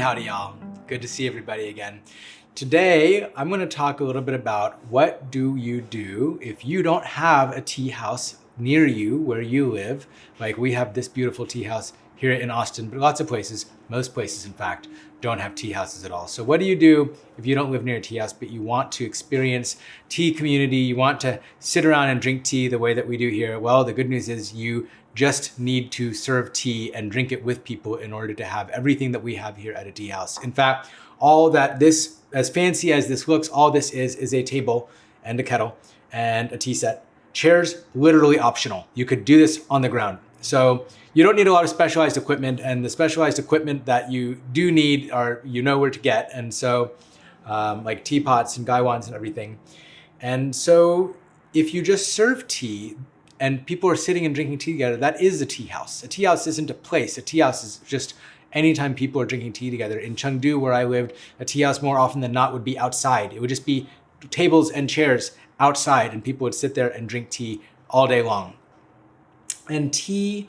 howdy y'all. Good to see everybody again. Today, I'm gonna talk a little bit about what do you do if you don't have a tea house near you where you live. Like we have this beautiful tea house here in Austin, but lots of places, most places in fact, don't have tea houses at all. So what do you do if you don't live near a tea house, but you want to experience tea community, you want to sit around and drink tea the way that we do here? Well, the good news is you just need to serve tea and drink it with people in order to have everything that we have here at a tea house. In fact, all that this, as fancy as this looks, all this is a table and a kettle and a tea set. Chairs, literally optional. You could do this on the ground. So you don't need a lot of specialized equipment, and the specialized equipment that you do need are, you know where to get. And so like teapots and gaiwans and everything. And so if you just serve tea, and people are sitting and drinking tea together, that is a tea house. A tea house isn't a place. A tea house is just anytime people are drinking tea together. In Chengdu, where I lived, a tea house more often than not would be outside. It would just be tables and chairs outside, and people would sit there and drink tea all day long. And tea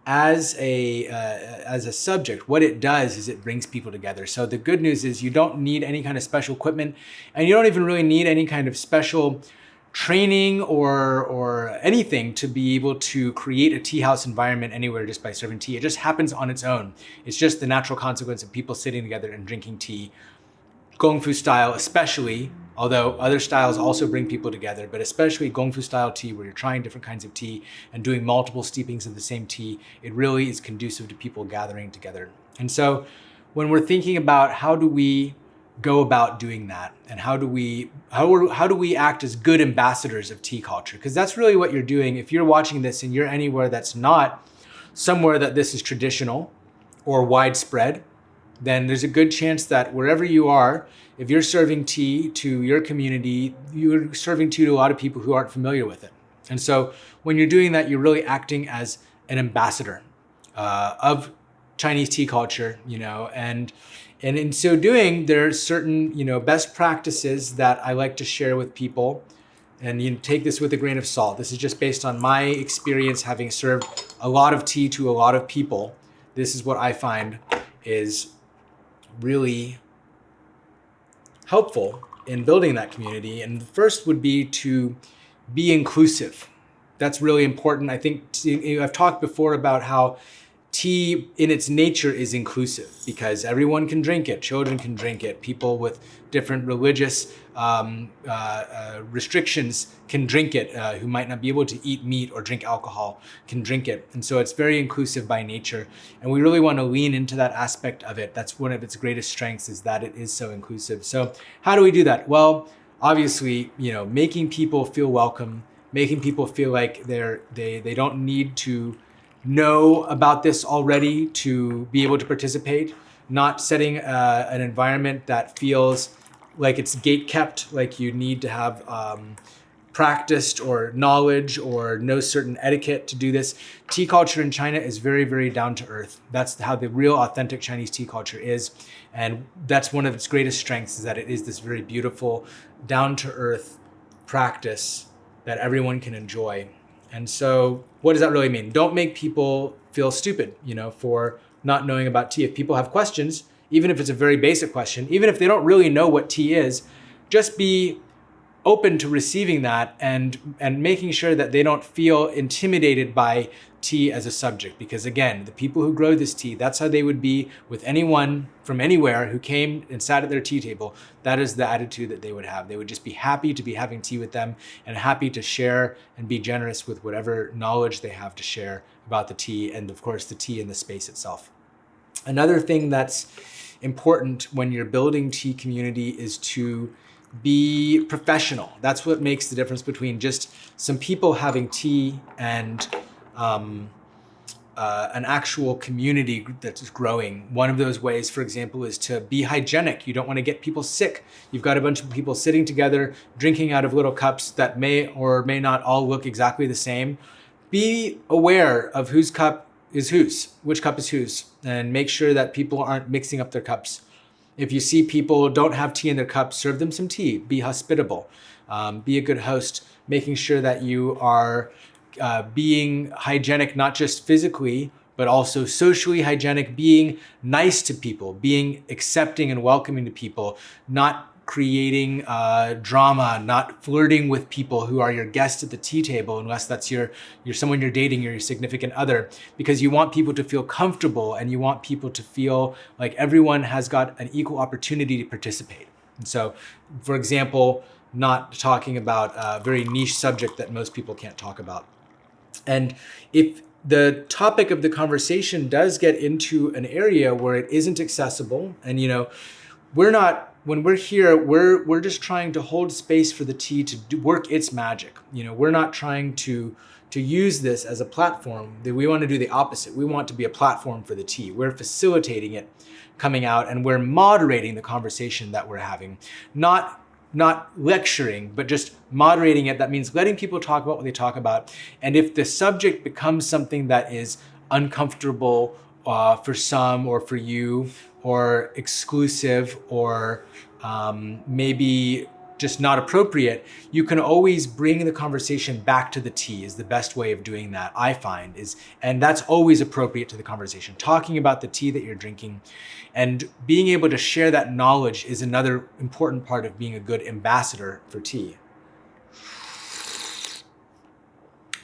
as a subject, what it does is it brings people together. So the good news is you don't need any kind of special equipment, and you don't even really need any kind of special training or anything to be able to create a tea house environment anywhere just by serving tea. It just happens on its own. It's just the natural consequence of people sitting together and drinking tea. Gong Fu style especially, although other styles also bring people together, but especially Gong Fu style tea, where you're trying different kinds of tea and doing multiple steepings of the same tea, it really is conducive to people gathering together. And so when we're thinking about how do we go about doing that, and how do we act as good ambassadors of tea culture, because that's really what you're doing. If you're watching this and you're anywhere that's not somewhere that this is traditional or widespread, then there's a good chance that wherever you are, if you're serving tea to your community, you're serving tea to a lot of people who aren't familiar with it. And so when you're doing that, you're really acting as an ambassador of Chinese tea culture, and in so doing, there are certain, best practices that I like to share with people. And you take this with a grain of salt. This is just based on my experience having served a lot of tea to a lot of people. This is what I find is really helpful in building that community. And the first would be to be inclusive. That's really important. I think I've talked before about how tea in its nature is inclusive because everyone can drink it. Children can drink it. People with different religious restrictions can drink it, who might not be able to eat meat or drink alcohol can drink it. And so it's very inclusive by nature. And we really want to lean into that aspect of it. That's one of its greatest strengths, is that it is so inclusive. So how do we do that? Well, obviously, making people feel welcome, making people feel like they don't need to know about this already to be able to participate, not setting an environment that feels like it's gate kept, like you need to have practiced or knowledge or know certain etiquette to do this. Tea culture in China is very, very down to earth. That's how the real authentic Chinese tea culture is. And that's one of its greatest strengths, is that it is this very beautiful, down to earth practice that everyone can enjoy. And so what does that really mean? Don't make people feel stupid, for not knowing about tea. If people have questions, even if it's a very basic question, even if they don't really know what tea is, just be open to receiving that and making sure that they don't feel intimidated by tea as a subject. Because again, the people who grow this tea, that's how they would be with anyone from anywhere who came and sat at their tea table. That is the attitude that they would have. They would just be happy to be having tea with them and happy to share and be generous with whatever knowledge they have to share about the tea, and of course the tea in the space itself. Another thing that's important when you're building tea community is to be professional. That's what makes the difference between just some people having tea and an actual community that's growing. One of those ways, for example, is to be hygienic. You don't want to get people sick. You've got a bunch of people sitting together, drinking out of little cups that may or may not all look exactly the same. Be aware of whose cup is whose, which cup is whose, and make sure that people aren't mixing up their cups. If you see people don't have tea in their cups, serve them some tea. Be hospitable. Be a good host, making sure that you are being hygienic, not just physically, but also socially hygienic, being nice to people, being accepting and welcoming to people, not creating drama, not flirting with people who are your guests at the tea table, unless that's you're someone you're dating or your significant other, because you want people to feel comfortable and you want people to feel like everyone has got an equal opportunity to participate. And so, for example, not talking about a very niche subject that most people can't talk about. And if the topic of the conversation does get into an area where it isn't accessible, and when we're here, we're just trying to hold space for the tea to work its magic. We're not trying to use this as a platform. We want to do the opposite. We want to be a platform for the tea. We're facilitating it coming out, and we're moderating the conversation that we're having. Not lecturing, but just moderating it. That means letting people talk about what they talk about. And if the subject becomes something that is uncomfortable for some or for you, or exclusive, or maybe just not appropriate, you can always bring the conversation back to the tea is the best way of doing that, I find, and that's always appropriate to the conversation. Talking about the tea that you're drinking and being able to share that knowledge is another important part of being a good ambassador for tea.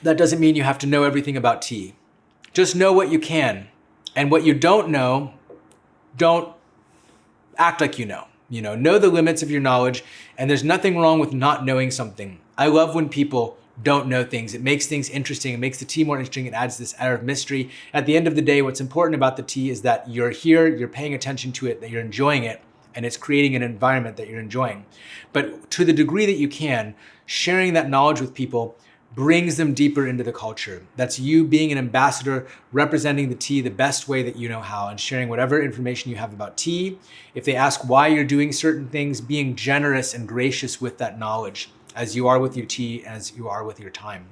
That doesn't mean you have to know everything about tea. Just know what you can. And what you don't know, don't act like you know. Know the limits of your knowledge, and there's nothing wrong with not knowing something. I love when people don't know things. It makes things interesting. It makes the tea more interesting. It adds this air of mystery. At the end of the day, what's important about the tea is that you're here, you're paying attention to it, that you're enjoying it, and it's creating an environment that you're enjoying. But to the degree that you can, sharing that knowledge with people brings them deeper into the culture. That's you being an ambassador, representing the tea the best way that you know how, and sharing whatever information you have about tea. If they ask why you're doing certain things, being generous and gracious with that knowledge, as you are with your tea, as you are with your time.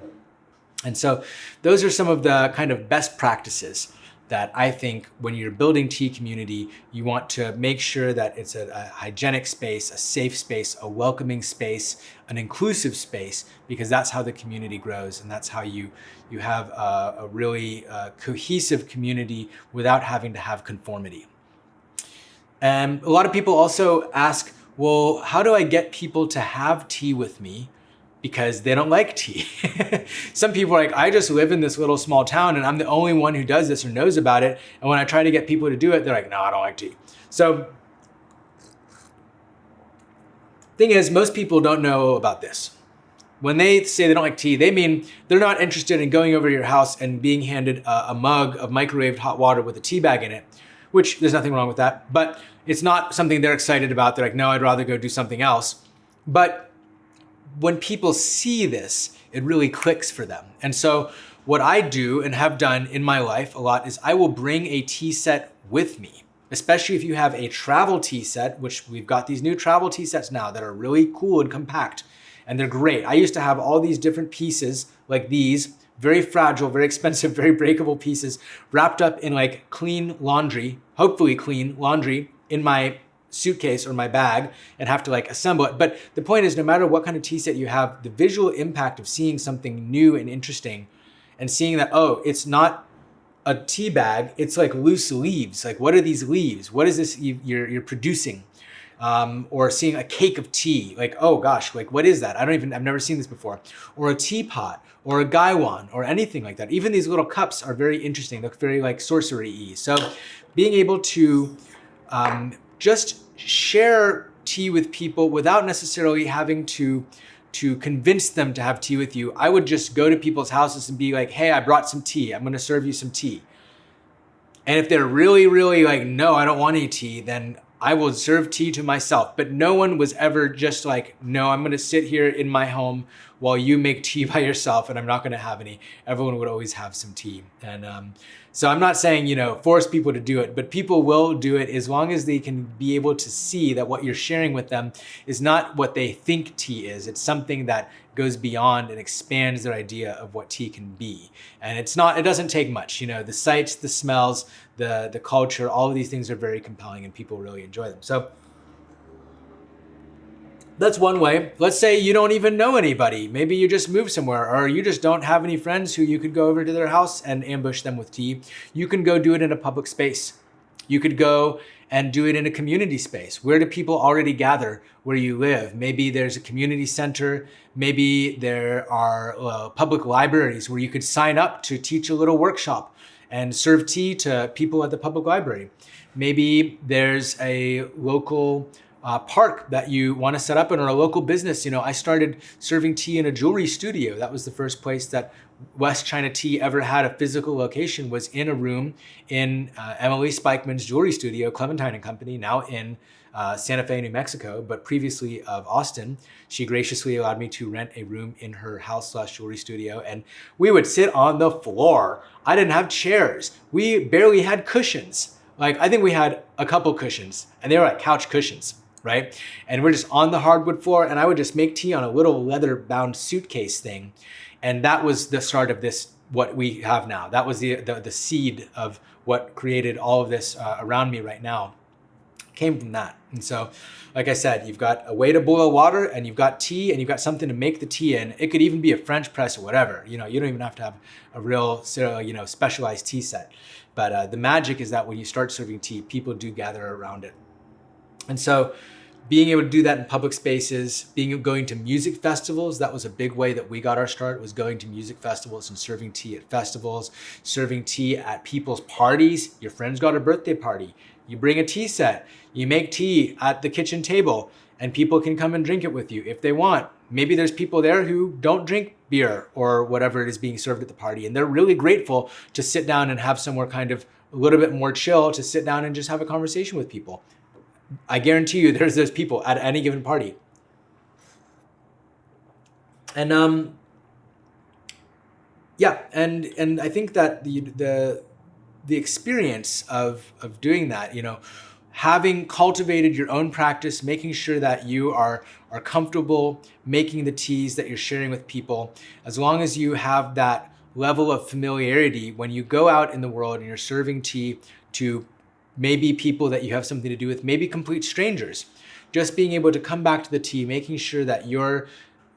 And so those are some of the kind of best practices that I think when you're building tea community, you want to make sure that it's a hygienic space, a safe space, a welcoming space, an inclusive space, because that's how the community grows, and that's how you have a really cohesive community without having to have conformity. And a lot of people also ask, well, how do I get people to have tea with me? Because they don't like tea. Some people are like, I just live in this little small town and I'm the only one who does this or knows about it. And when I try to get people to do it, they're like, no, I don't like tea. So thing is, most people don't know about this. When they say they don't like tea, they mean they're not interested in going over to your house and being handed a mug of microwaved hot water with a tea bag in it, which there's nothing wrong with that, but it's not something they're excited about. They're like, no, I'd rather go do something else. But when people see this, it really clicks for them. And so what I do and have done in my life a lot is I will bring a tea set with me, especially if you have a travel tea set, which we've got these new travel tea sets now that are really cool and compact, and they're great. I used to have all these different pieces like these, very fragile, very expensive, very breakable pieces wrapped up in like clean laundry, hopefully clean laundry, in my suitcase or my bag, and have to like assemble it. But the point is, no matter what kind of tea set you have, the visual impact of seeing something new and interesting and seeing that, oh, it's not a tea bag, it's like loose leaves. Like, what are these leaves? What is this you're producing? Or seeing a cake of tea, like, oh gosh, like what is that? I've never seen this before. Or a teapot, or a gaiwan, or anything like that. Even these little cups are very interesting. They're very like sorcery-y. So being able to just share tea with people without necessarily having to convince them to have tea with you. I would just go to people's houses and be like, hey, I brought some tea. I'm going to serve you some tea. And if they're really, really like, no, I don't want any tea, then I will serve tea to myself. But no one was ever just like, no, I'm going to sit here in my home while you make tea by yourself and I'm not going to have any. Everyone would always have some tea. And so I'm not saying, force people to do it, but people will do it as long as they can be able to see that what you're sharing with them is not what they think tea is. It's something that goes beyond and expands their idea of what tea can be. And it doesn't take much. The sights, the smells, the culture, all of these things are very compelling and people really enjoy them. So That's one way. Let's say you don't even know anybody. Maybe you just moved somewhere, or you just don't have any friends who you could go over to their house and ambush them with tea. You can go do it in a public space. You could go and do it in a community space. Where do people already gather where you live? Maybe there's a community center. Maybe there are public libraries where you could sign up to teach a little workshop and serve tea to people at the public library. Maybe there's a local park that you want to set up in, or a local business. I started serving tea in a jewelry studio. That was the first place that West China Tea ever had a physical location, was in a room in Emily Spikeman's jewelry studio, Clementine and Company, now in Santa Fe, New Mexico, but previously of Austin. She graciously allowed me to rent a room in her house/jewelry studio, and we would sit on the floor. I didn't have chairs. We barely had cushions. I think we had a couple cushions, and they were like couch cushions, right? And we're just on the hardwood floor, and I would just make tea on a little leather-bound suitcase thing. And that was the start of this, what we have now. That was the seed of what created all of this around me right now. Came from that. And so, like I said, you've got a way to boil water, and you've got tea, and you've got something to make the tea in. It could even be a French press or whatever. You don't even have to have a real, specialized tea set. But the magic is that when you start serving tea, people do gather around it. And so being able to do that in public spaces, going to music festivals, that was a big way that we got our start, was going to music festivals and serving tea at festivals, serving tea at people's parties. Your friend's got a birthday party. You bring a tea set, you make tea at the kitchen table, and people can come and drink it with you if they want. Maybe there's people there who don't drink beer or whatever it is being served at the party, and they're really grateful to sit down and have somewhere kind of a little bit more chill, to sit down and just have a conversation with people. I guarantee you there's those people at any given party. And and I think that the experience of doing that, having cultivated your own practice, making sure that you are comfortable making the teas that you're sharing with people, as long as you have that level of familiarity when you go out in the world and you're serving tea to maybe people that you have something to do with, maybe complete strangers, just being able to come back to the tea, making sure that you're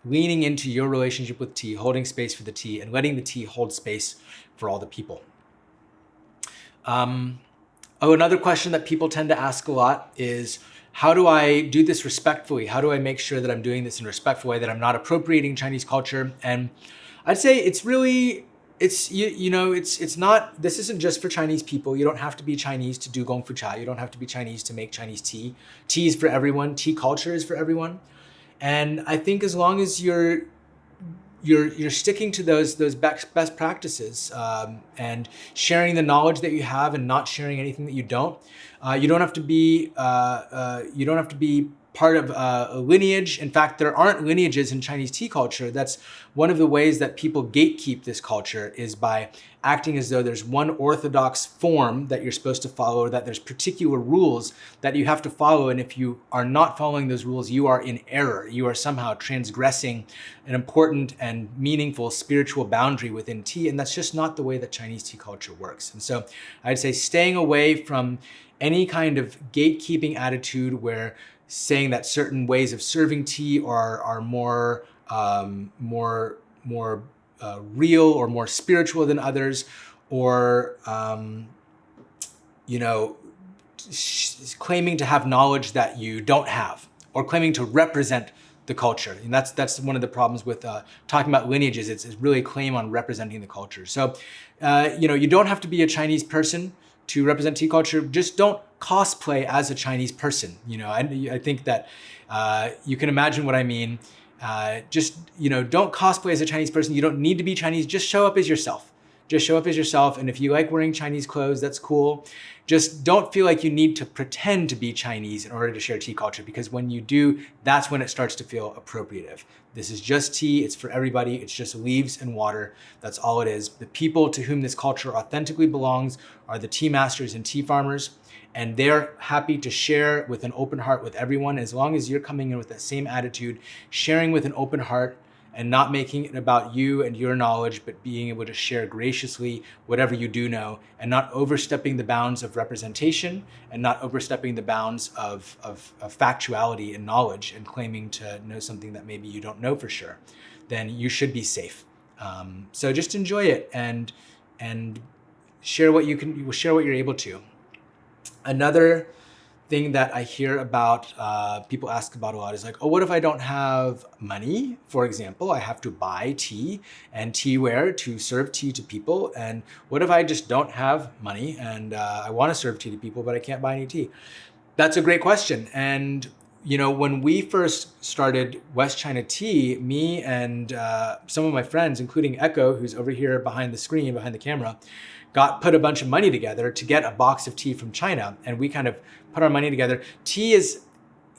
leaning into your relationship with tea, holding space for the tea, and letting the tea hold space for all the people. Another question that people tend to ask a lot is, how do I do this respectfully? How do I make sure that I'm doing this in a respectful way, that I'm not appropriating Chinese culture? And I'd say it's really, it's not, this isn't just for Chinese people. You don't have to be Chinese to do Gong chA. You don't have to be Chinese to make Chinese tea. Tea is for everyone. Tea culture is for everyone. And I think as long as you're sticking to those best practices and sharing the knowledge that you have and not sharing anything that you don't have to be part of a lineage. In fact, there aren't lineages in Chinese tea culture. That's one of the ways that people gatekeep this culture, is by acting as though there's one orthodox form that you're supposed to follow, or that there's particular rules that you have to follow. And if you are not following those rules, you are in error. You are somehow transgressing an important and meaningful spiritual boundary within tea. And that's just not the way that Chinese tea culture works. And so I'd say staying away from any kind of gatekeeping attitude where saying that certain ways of serving tea are more real or more spiritual than others, or claiming to have knowledge that you don't have, or claiming to represent the culture. And that's one of the problems with talking about lineages. It's really a claim on representing the culture. So you don't have to be a Chinese person to represent tea culture. Just don't cosplay as a Chinese person. I think that you can imagine what I mean. Don't cosplay as a Chinese person. You don't need to be Chinese. Just show up as yourself. Just show up as yourself. And if you like wearing Chinese clothes, that's cool. Just don't feel like you need to pretend to be Chinese in order to share tea culture, because when you do, that's when it starts to feel appropriative. This is just tea. It's for everybody. It's just leaves and water. That's all it is. The people to whom this culture authentically belongs are the tea masters and tea farmers, and they're happy to share with an open heart with everyone, as long as you're coming in with that same attitude, sharing with an open heart and not making it about you and your knowledge, but being able to share graciously whatever you do know, and not overstepping the bounds of representation and not overstepping the bounds of factuality and knowledge and claiming to know something that maybe you don't know for sure, then you should be safe. So just enjoy it and share what you can, share what you're able to. Another thing that I hear about, people ask about a lot is like, oh, what if I don't have money? For example, I have to buy tea and teaware to serve tea to people. And what if I just don't have money and I want to serve tea to people, but I can't buy any tea? That's a great question. And you know, when we first started West China Tea, me and some of my friends, including Echo, who's over here behind the screen, behind the camera, put a bunch of money together to get a box of tea from China. And we kind of put our money together. Tea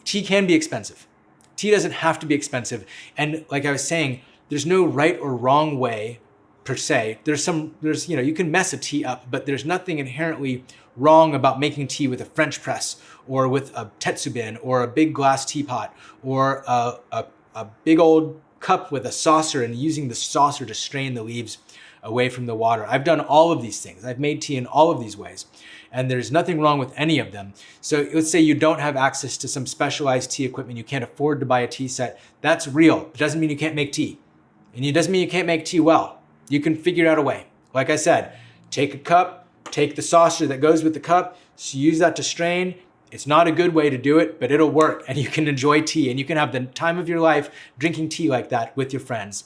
can be expensive. Tea doesn't have to be expensive. And like I was saying, there's no right or wrong way per se. There's you know, you can mess a tea up, but there's nothing inherently wrong about making tea with a French press or with a tetsubin or a big glass teapot or a big old cup with a saucer and using the saucer to strain the leaves away from the water. I've done all of these things. I've made tea in all of these ways, and there's nothing wrong with any of them. So let's say you don't have access to some specialized tea equipment, you can't afford to buy a tea set. That's real. It doesn't mean you can't make tea. And it doesn't mean you can't make tea well. You can figure out a way. Like I said, take a cup, take the saucer that goes with the cup, so use that to strain. It's not a good way to do it, but it'll work, and you can enjoy tea, and you can have the time of your life drinking tea like that with your friends.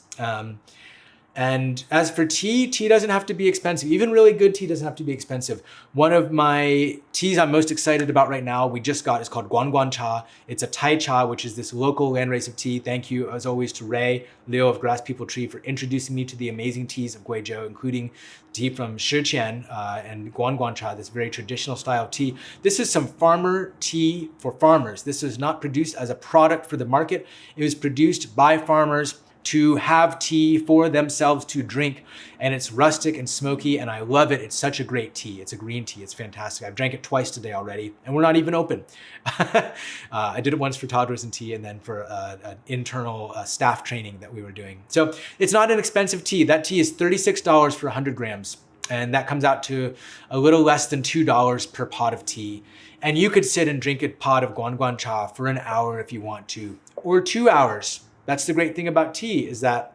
And as for tea doesn't have to be expensive. Even really good tea doesn't have to be expensive. One of my teas I'm most excited about right now, we just got, is called Gong chA. It's a Thai cha, which is this local landrace of tea. Thank you, as always, to Ray, Leo of Grass People Tree, for introducing me to the amazing teas of Guizhou, including tea from chA and Gong chA, this very traditional style of tea. This is some farmer tea for farmers. This is not produced as a product for the market. It was produced by farmers to have tea for themselves to drink, and it's rustic and smoky, and I love it. It's such a great tea. It's a green tea. It's fantastic. I've drank it twice today already, and we're not even open. I did it once for toddlers and tea, and then for an internal staff training that we were doing. So it's not an expensive tea. That tea is $36 for 100 grams, and that comes out to a little less than $2 per pot of tea. And you could sit and drink a pot of Gong chA for an hour if you want to, or 2 hours. That's the great thing about tea, is that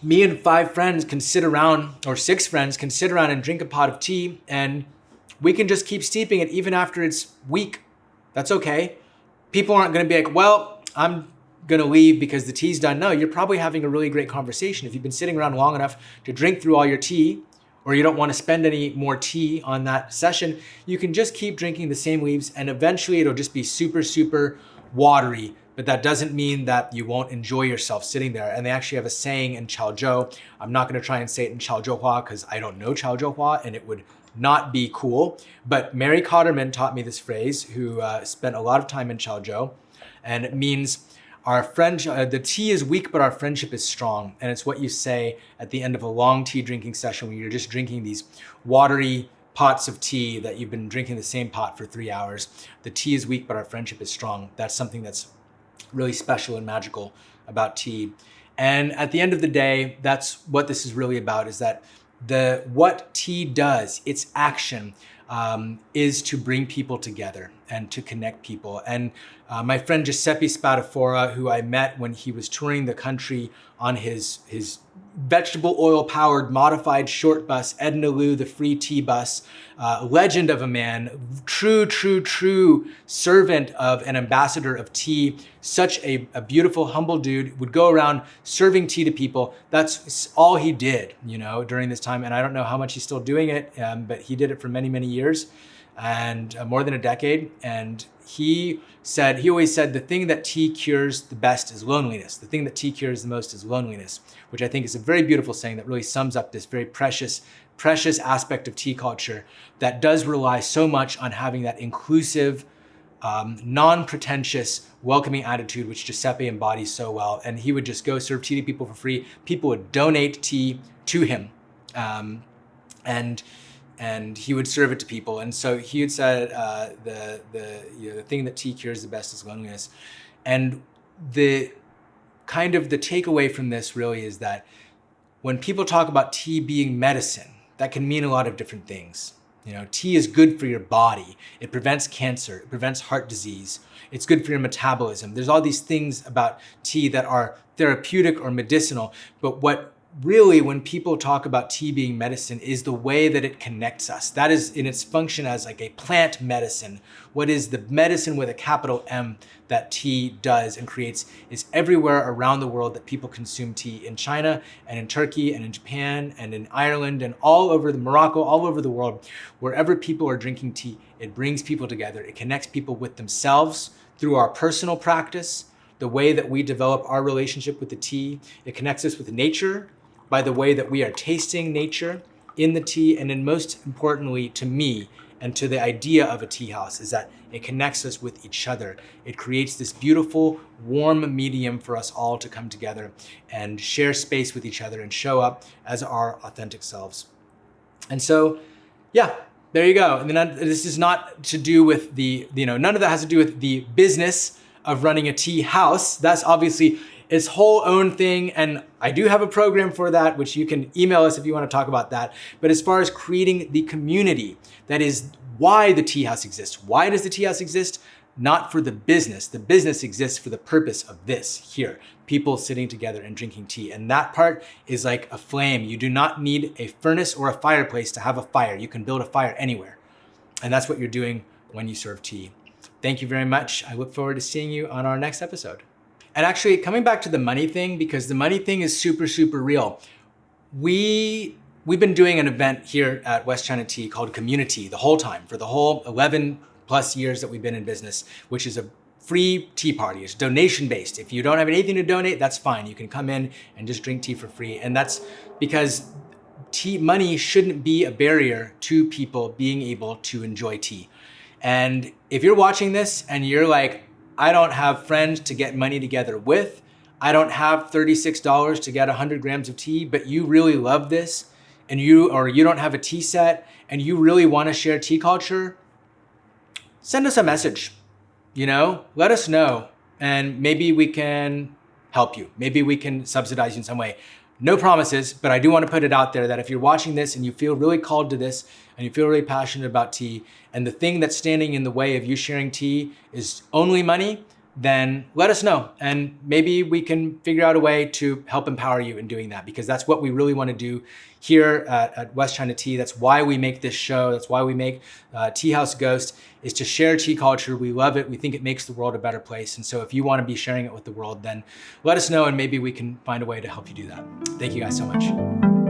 me and 5 friends can sit around, or 6 friends can sit around and drink a pot of tea, and we can just keep steeping it even after it's weak. That's okay. People aren't gonna be like, well, I'm gonna leave because the tea's done. No, you're probably having a really great conversation. If you've been sitting around long enough to drink through all your tea, or you don't wanna spend any more tea on that session, you can just keep drinking the same leaves, and eventually it'll just be super, super watery. But that doesn't mean that you won't enjoy yourself sitting there. And they actually have a saying in Chaozhou. I'm not gonna try and say it in Chaozhouhua because I don't know Chaozhouhua and it would not be cool. But Mary Cotterman taught me this phrase, who spent a lot of time in Chaozhou. And it means our the tea is weak, but our friendship is strong. And it's what you say at the end of a long tea drinking session when you're just drinking these watery pots of tea that you've been drinking the same pot for 3 hours. The tea is weak, but our friendship is strong. That's something that's really special and magical about tea. And at the end of the day, that's what this is really about, is that what tea does, its action, is to bring people together and to connect people. And my friend Giuseppe Spadafora, who I met when he was touring the country on his vegetable oil powered modified short bus, Edna Lou, the free tea bus, legend of a man, true servant of an ambassador of tea, such a beautiful, humble dude, would go around serving tea to people. That's all he did, you know, during this time. And I don't know how much he's still doing it, but he did it for many, many years, and more than a decade. And he always said, the thing that tea cures the best is loneliness. The thing that tea cures the most is loneliness, which I think is a very beautiful saying that really sums up this very precious aspect of tea culture that does rely so much on having that inclusive, non-pretentious, welcoming attitude, which Giuseppe embodies so well. And he would just go serve tea to people for free. People would donate tea to him. And he would serve it to people. And so he had said, the thing that tea cures the best is loneliness. And the kind of the takeaway from this really is that when people talk about tea being medicine, that can mean a lot of different things. You know, tea is good for your body. It prevents cancer. It prevents heart disease. It's good for your metabolism. There's all these things about tea that are therapeutic or medicinal. But what really, when people talk about tea being medicine, is the way that it connects us. That is in its function as like a plant medicine. What is the medicine with a capital M that tea does and creates is everywhere around the world that people consume tea, in China and in Turkey and in Japan and in Ireland and all over Morocco, all over the world. Wherever people are drinking tea, it brings people together. It connects people with themselves through our personal practice, the way that we develop our relationship with the tea. It connects us with nature by the way that we are tasting nature in the tea. And then most importantly to me and to the idea of a tea house is that it connects us with each other. It creates this beautiful, warm medium for us all to come together and share space with each other and show up as our authentic selves. And so, yeah, there you go. And then this is not to do with none of that has to do with the business of running a tea house. That's obviously its whole own thing. And I do have a program for that, which you can email us if you want to talk about that. But as far as creating the community, that is why the tea house exists. Why does the tea house exist? Not for the business. The business exists for the purpose of this here, people sitting together and drinking tea. And that part is like a flame. You do not need a furnace or a fireplace to have a fire. You can build a fire anywhere. And that's what you're doing when you serve tea. Thank you very much. I look forward to seeing you on our next episode. And actually, coming back to the money thing, because the money thing is super, super real. We've been doing an event here at West China Tea called Community the whole time, for the whole 11 plus years that we've been in business, which is a free tea party. It's donation based. If you don't have anything to donate, that's fine. You can come in and just drink tea for free. And that's because money shouldn't be a barrier to people being able to enjoy tea. And if you're watching this and you're like, I don't have friends to get money together with, I don't have $36 to get 100 grams of tea, but you really love this, and you don't have a tea set and you really want to share tea culture, send us a message, let us know, and maybe we can help you. Maybe we can subsidize you in some way. No promises, but I do want to put it out there that if you're watching this and you feel really called to this and you feel really passionate about tea, and the thing that's standing in the way of you sharing tea is only money, then let us know. And maybe we can figure out a way to help empower you in doing that, because that's what we really want to do here at West China Tea. That's why we make this show. That's why we make Tea House Ghost, is to share tea culture. We love it. We think it makes the world a better place. And so if you want to be sharing it with the world, then let us know, and maybe we can find a way to help you do that. Thank you guys so much.